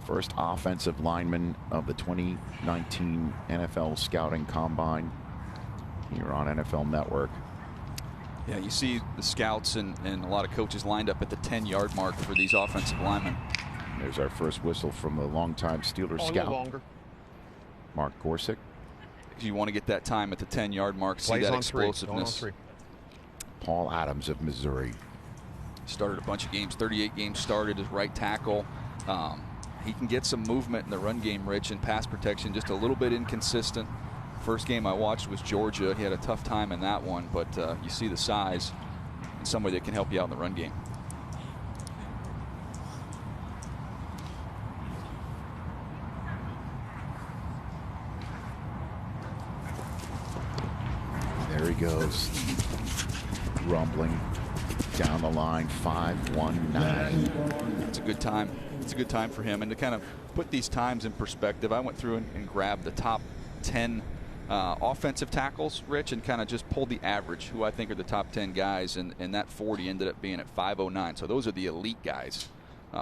First offensive lineman of the 2019 NFL Scouting Combine here on NFL Network. Yeah, you see the scouts and a lot of coaches lined up at the 10-yard mark for these offensive linemen. There's our first whistle from a longtime Steelers scout, Mark Gorsick. You want to get that time at the 10-yard mark, see that explosiveness. Paul Adams of Missouri. Started a bunch of games, 38 games started as right tackle. He can get some movement in the run game, Rich, and pass protection, just a little bit inconsistent. First game I watched was Georgia. He had a tough time in that one, but you see the size and somebody that can help you out in the run game. There he goes, rumbling down the line, 5.19. It's a good time. It's a good time for him. And to kind of put these times in perspective, I went through and grabbed the top 10 offensive tackles, Rich, and kind of just pulled the average, who I think are the top 10 guys, and that 40 ended up being at 5.09. So those are the elite guys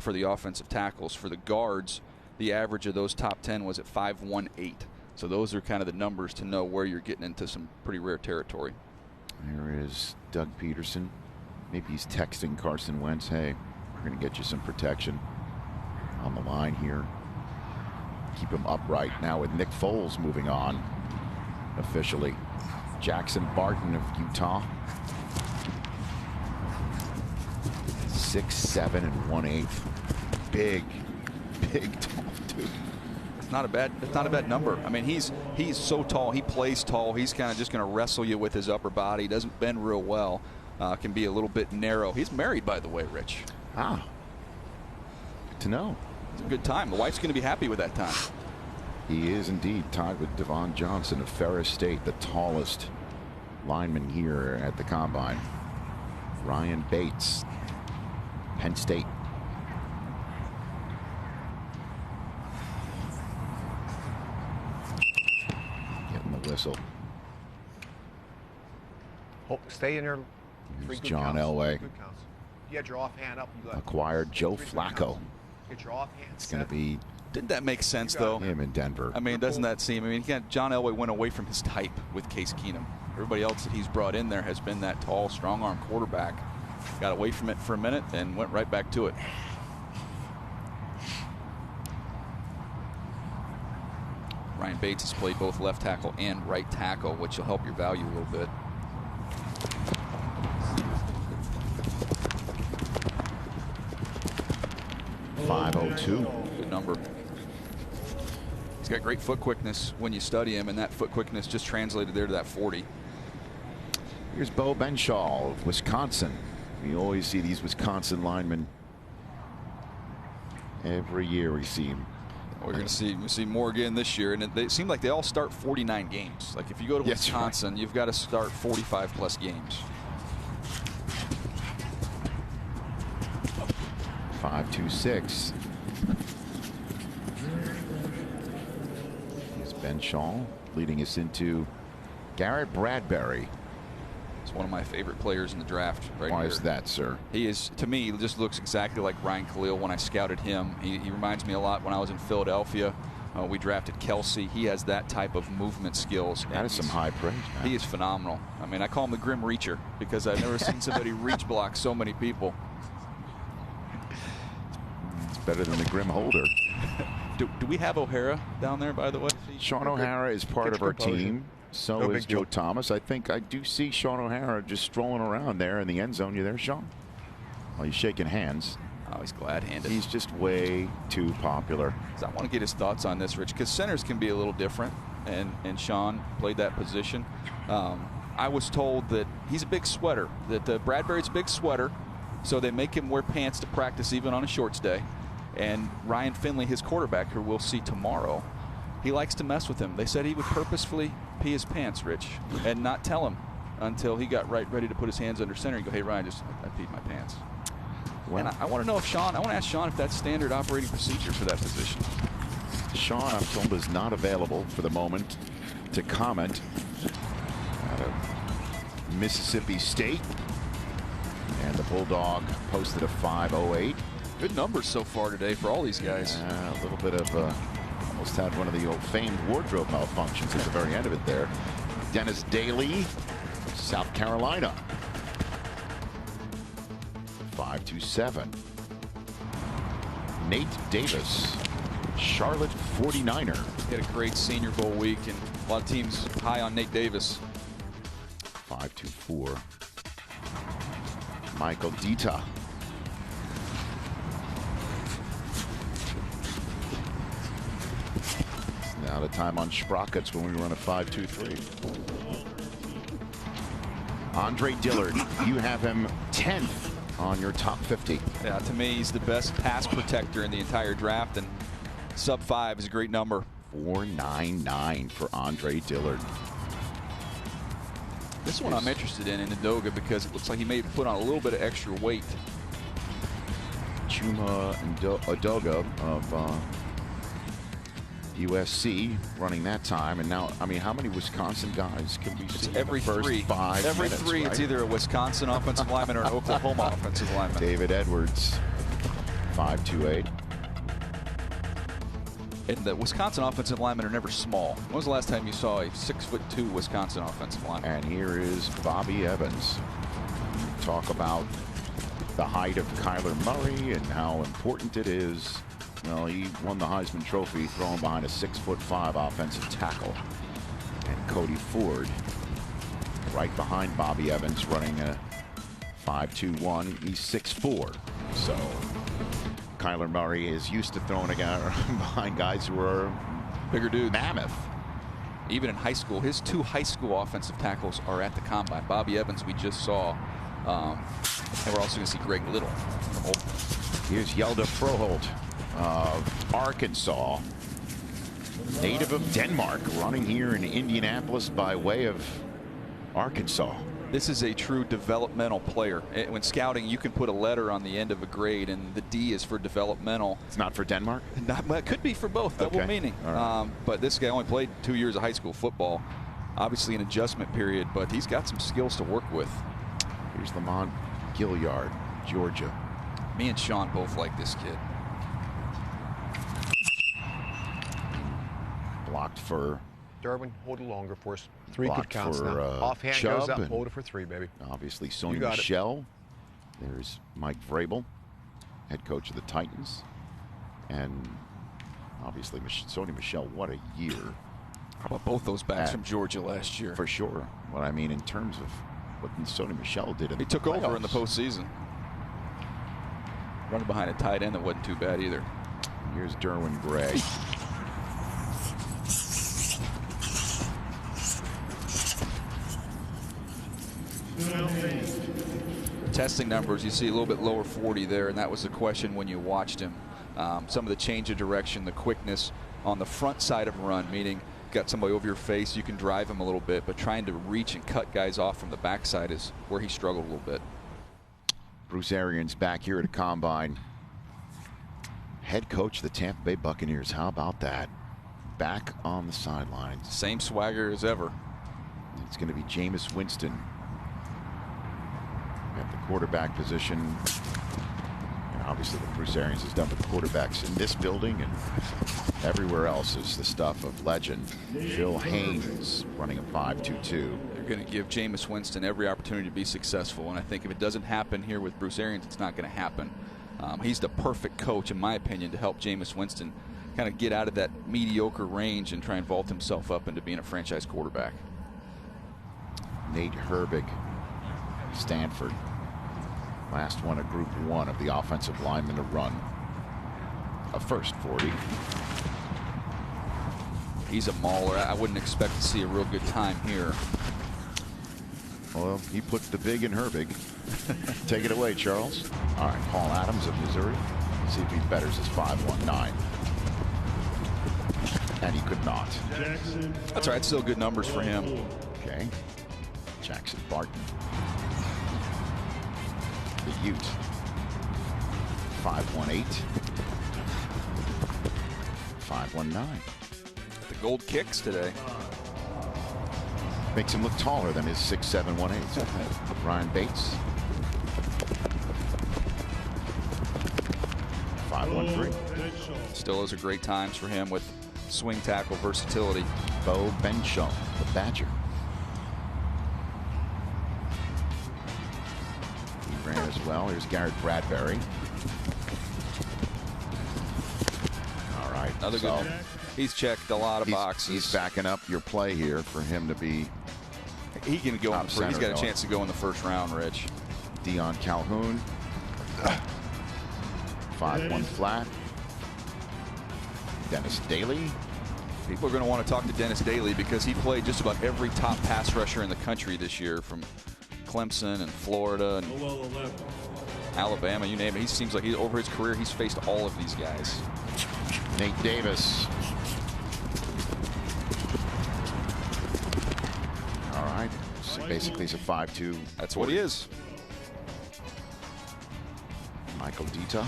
for the offensive tackles. For the guards, the average of those top 10 was at 5.18. So those are kind of the numbers to know where you're getting into some pretty rare territory. There is Doug Peterson. Maybe he's texting Carson Wentz, hey, we're going to get you some protection on the line here. Keep him upright now with Nick Foles moving on officially. Jackson Barton of Utah. 6'7" and 1/8. Big tall dude. It's not a bad number. I mean, he's so tall. He plays tall. He's kind of just going to wrestle you with his upper body. Doesn't bend real well. Can be a little bit narrow. He's married, by the way, Rich. Ah, good to know. It's a good time. The wife's going to be happy with that time. He is indeed tied with Devon Johnson of Ferris State, the tallest lineman here at the Combine. Ryan Bates, Penn State. Getting the whistle. Stay in your. Here's John Elway. You had your offhand up. Acquired Joe Flacco. Get your offhand. It's going to be. Didn't that make sense, though? Him in Denver. I mean, doesn't that seem? I mean, John Elway went away from his type with Case Keenum. Everybody else that he's brought in there has been that tall, strong-arm quarterback. Got away from it for a minute and went right back to it. Ryan Bates has played both left tackle and right tackle, which will help your value a little bit. .502. Good number. He's got great foot quickness when you study him, and that foot quickness just translated there to that 40. Here's Bo Benshaw of Wisconsin. We always see these Wisconsin linemen. Every year we see him. We're going to see more again this year, and they seem like they all start 49 games. Like if you go to Wisconsin, you've got to start 45 plus games. 5.26. Here's Benshaw leading us into Garrett Bradbury. He's one of my favorite players in the draft right Why here. is that, sir? He is, to me, he just looks exactly like Ryan Khalil when I scouted him. He reminds me a lot when I was in Philadelphia. We drafted Kelsey. He has that type of movement skills. That is some high praise, man. He is phenomenal. I mean, I call him the Grim Reacher because I've never seen somebody reach block so many people. It's better than the Grim Holder. Do we have O'Hara down there, by the way? Sean O'Hara is part of our team. So is Joe Thomas. I think I do see Sean O'Hara just strolling around there in the end zone. You there, Sean? Well, he's shaking hands. Oh, he's glad-handed. He's just way too popular. So I want to get his thoughts on this, Rich, because centers can be a little different, and Sean played that position. I was told that he's a big sweater, that Bradbury's a big sweater, so they make him wear pants to practice even on a shorts day. And Ryan Finley, his quarterback, who we'll see tomorrow, he likes to mess with him. They said he would purposefully pee his pants, Rich, and not tell him until he got ready to put his hands under center and go, hey, Ryan, I peed my pants. Well, and I want to know if I want to ask Sean if that's standard operating procedure for that position. Sean, I'm told, is not available for the moment to comment. Out of Mississippi State. And the Bulldog posted a 5.08. Good numbers so far today for all these guys. A little bit of almost had one of the old famed wardrobe malfunctions at the very end of it there. Dennis Daly, South Carolina. 5'7". Nate Davis, Charlotte 49er. He had a great Senior Bowl week, and a lot of teams high on Nate Davis. 5'4". Michael Dita. Now the time on Sprockets when we run a 5'2'3". Andre Dillard, you have him 10th on your top 50. Yeah, to me, he's the best pass protector in the entire draft, and sub 5 is a great number. 4.99 for Andre Dillard. This one I'm interested in Udoga because it looks like he may put on a little bit of extra weight. Chuma Udoga of USC running that time, and now, I mean, how many Wisconsin guys can we see? Every first three. 5 Every minutes, three, right? it's either a Wisconsin offensive lineman or an Oklahoma offensive lineman. David Edwards, 5'2". And the Wisconsin offensive linemen are never small. When was the last time you saw a 6'2" Wisconsin offensive lineman? And here is Bobby Evans. Talk about the height of Kyler Murray and how important it is. Well, he won the Heisman Trophy throwing behind a 6'5" offensive tackle. And Cody Ford right behind Bobby Evans running a 5'2". He's 6'4". So Kyler Murray is used to throwing a guy behind guys who are bigger dudes. Mammoth. Even in high school, his 2 high school offensive tackles are at the combine. Bobby Evans we just saw. And we're also going to see Greg Little. Here's Yelda Froholt of Arkansas, native of Denmark, running here in Indianapolis by way of Arkansas. This is a true developmental player. When scouting, you can put a letter on the end of a grade, and the D is for developmental. It's not for Denmark? It could be for both, double meaning. Right. But this guy only played 2 years of high school football. Obviously an adjustment period, but he's got some skills to work with. Here's Lamont Gilliard, Georgia. Me and Sean both like this kid. Blocked for Derwin, hold it longer for us. 3 blocked good counts for, now. Offhand Chubb goes up, and hold it for 3, baby. obviously Sony You got it. Michel. There's Mike Vrabel, head coach of the Titans. And obviously Sony Michel, what a year. How about both those backs from Georgia last year? For sure. What I mean in terms of what Sony Michel did in He the took playoffs. over in the postseason. Running behind a tight end that wasn't too bad either. Here's Derwin Gray. Testing numbers, you see a little bit lower 40 there, and that was the question when you watched him. Some of the change of direction, the quickness on the front side of a run, meaning got somebody over your face, you can drive him a little bit, but trying to reach and cut guys off from the backside is where he struggled a little bit. Bruce Arians back here at a combine. Head coach of the Tampa Bay Buccaneers. How about that? Back on the sidelines. Same swagger as ever. It's going to be Jameis Winston at the quarterback position. And obviously what Bruce Arians has done with quarterbacks in this building and everywhere else is the stuff of legend. Phil Haynes running a 5.22. They're going to give Jameis Winston every opportunity to be successful, and I think if it doesn't happen here with Bruce Arians, it's not going to happen. He's the perfect coach, in my opinion, to help Jameis Winston kind of get out of that mediocre range and try and vault himself up into being a franchise quarterback. Nate Herbig, Stanford. Last one, a Group 1 of the offensive lineman to run a first 40. He's a mauler. I wouldn't expect to see a real good time here. Well, he puts the big in Herbig. Take it away, Charles. All right, Paul Adams of Missouri. See if he betters his 5.19. And he could not. That's all right. Still good numbers for him. Okay. Jackson Barton. The Ute. 5.18. 5.19. The gold kicks today. Makes him look taller than his 6'7", 1/8. Ryan Bates. 1-3. Still is a great times for him with swing tackle versatility. Bo Benchon, the Badger. He ran as well. Here's Garrett Bradbury. All right. Another good. He's checked a lot of boxes. He's backing up your play here for him to be. He can go in the first. He's got a chance to go in the first round, Rich. Dion Calhoun. 5-1 flat. Dennis Daly. People are going to want to talk to Dennis Daly because he played just about every top pass rusher in the country this year, from Clemson and Florida and Alabama, you name it. He seems like over his career he's faced all of these guys. Nate Davis. All right. So basically he's a 5'2". That's what he is. Michael Dita.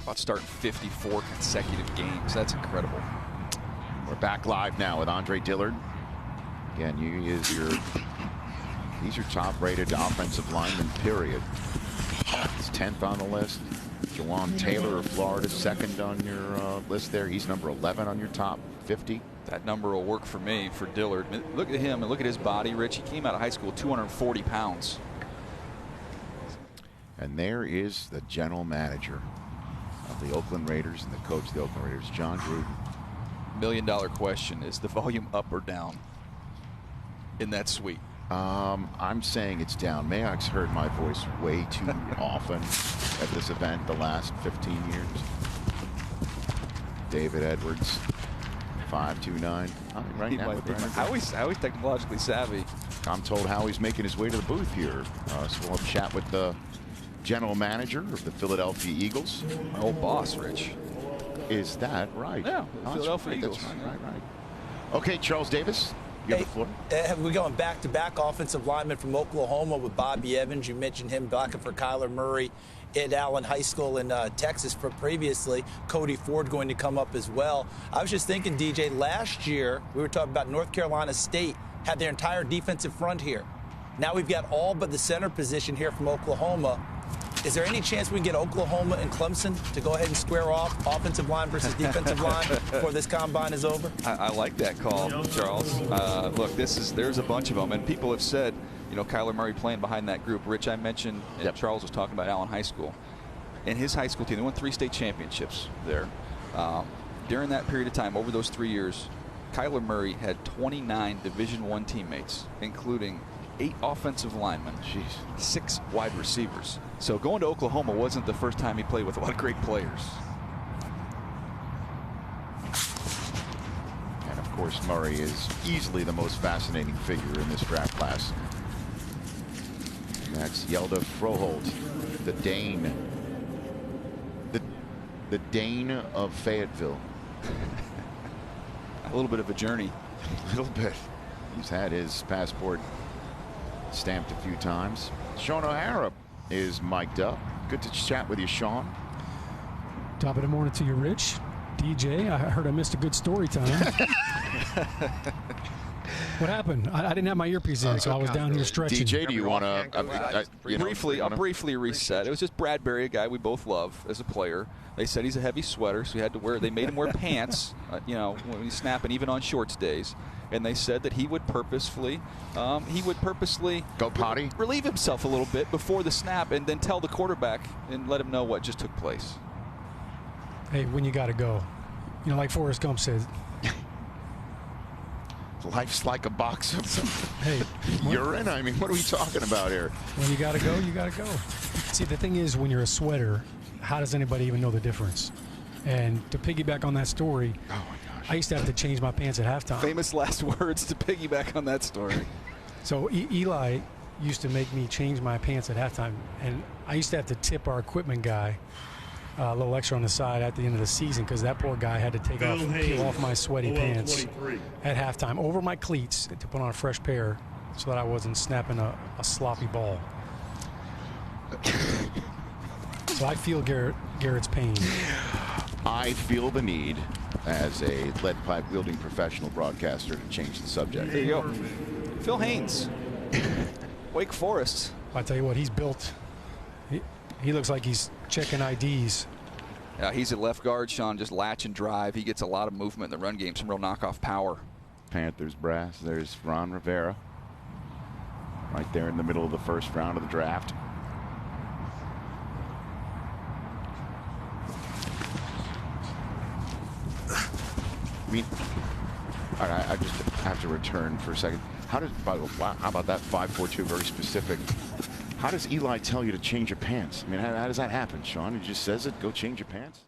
About starting 54 consecutive games. That's incredible. We're back live now with Andre Dillard. Again, he's your top-rated offensive lineman, period. He's 10th on the list. Jawan Taylor of Florida, 2nd on your list there. He's number 11 on your top 50. That number will work for me, for Dillard. Look at him and look at his body, Rich. He came out of high school 240 pounds. And there is the general manager of the Oakland Raiders and the coach of the Oakland Raiders, John Gruden. $1 million question: is the volume up or down in that suite? I'm saying it's down. Mayock's heard my voice way too often at this event the last 15 years. David Edwards, 5'29". Right now, Howie's technologically savvy. I'm told Howie's making his way to the booth here. So we'll have a chat with the general manager of the Philadelphia Eagles. My old boss, Rich. Is that right? Yeah, Philadelphia Eagles. That's right. Okay, Charles Davis, you have the floor. We're going back-to-back offensive linemen from Oklahoma with Bobby Evans. You mentioned him blocking for Kyler Murray at Allen High School in Texas previously. Cody Ford going to come up as well. I was just thinking, DJ, last year we were talking about North Carolina State had their entire defensive front here. Now we've got all but the center position here from Oklahoma. Is there any chance we can get Oklahoma and Clemson to go ahead and square off offensive line versus defensive line before this combine is over? I like that call, Charles. Look, there's a bunch of them, and people have said, Kyler Murray playing behind that group. Rich, I mentioned, and Charles was talking about Allen High School. And his high school team, they won 3 state championships there. During that period of time, over those 3 years, Kyler Murray had 29 Division I teammates, including 8 offensive linemen, 6 wide receivers. So going to Oklahoma wasn't the first time he played with a lot of great players. And of course, Murray is easily the most fascinating figure in this draft class. And that's Yelda Froholt, the Dane. The Dane of Fayetteville. A little bit of a journey. A little bit. He's had his passport stamped a few times. Sean O'Hara is mic'd up. Good to chat with you, Sean. Top of the morning to you, Rich. DJ, I heard I missed a good story time. What happened? I didn't have my earpiece in, so I was down here stretching. DJ, do you want to I'll briefly reset. It was just Bradbury, a guy we both love as a player. They said he's a heavy sweater, so he had to wear. They made him wear pants, when he's snapping, even on shorts days. And they said that he would purposefully go potty, relieve himself a little bit before the snap, and then tell the quarterback and let him know what just took place. Hey, when you got to go, like Forrest Gump said. Life's like a box of urine. I mean, what are we talking about here? When you got to go, you got to go. See, the thing is, when you're a sweater, how does anybody even know the difference? And to piggyback on that story, oh my gosh, I used to have to change my pants at halftime. Famous last words to piggyback on that story. So Eli used to make me change my pants at halftime, and I used to have to tip our equipment guy a little extra on the side at the end of the season because that poor guy had to peel off my sweaty pants at halftime over my cleats to put on a fresh pair so that I wasn't snapping a sloppy ball. So I feel Garrett's pain. I feel the need as a lead pipe wielding professional broadcaster to change the subject. There you go. Phil Haynes. Wake Forest. I tell you what, he's built. He looks like he's checking IDs. Yeah, he's a left guard, Sean, just latch and drive. He gets a lot of movement in the run game, some real knockoff power. Panthers brass. There's Ron Rivera. Right there in the middle of the first round of the draft. I mean, all right, I just have to return for a second. How does, wow, how about that 5-4-2, very specific. How does Eli tell you to change your pants? I mean, how does that happen, Sean? He just says it, go change your pants?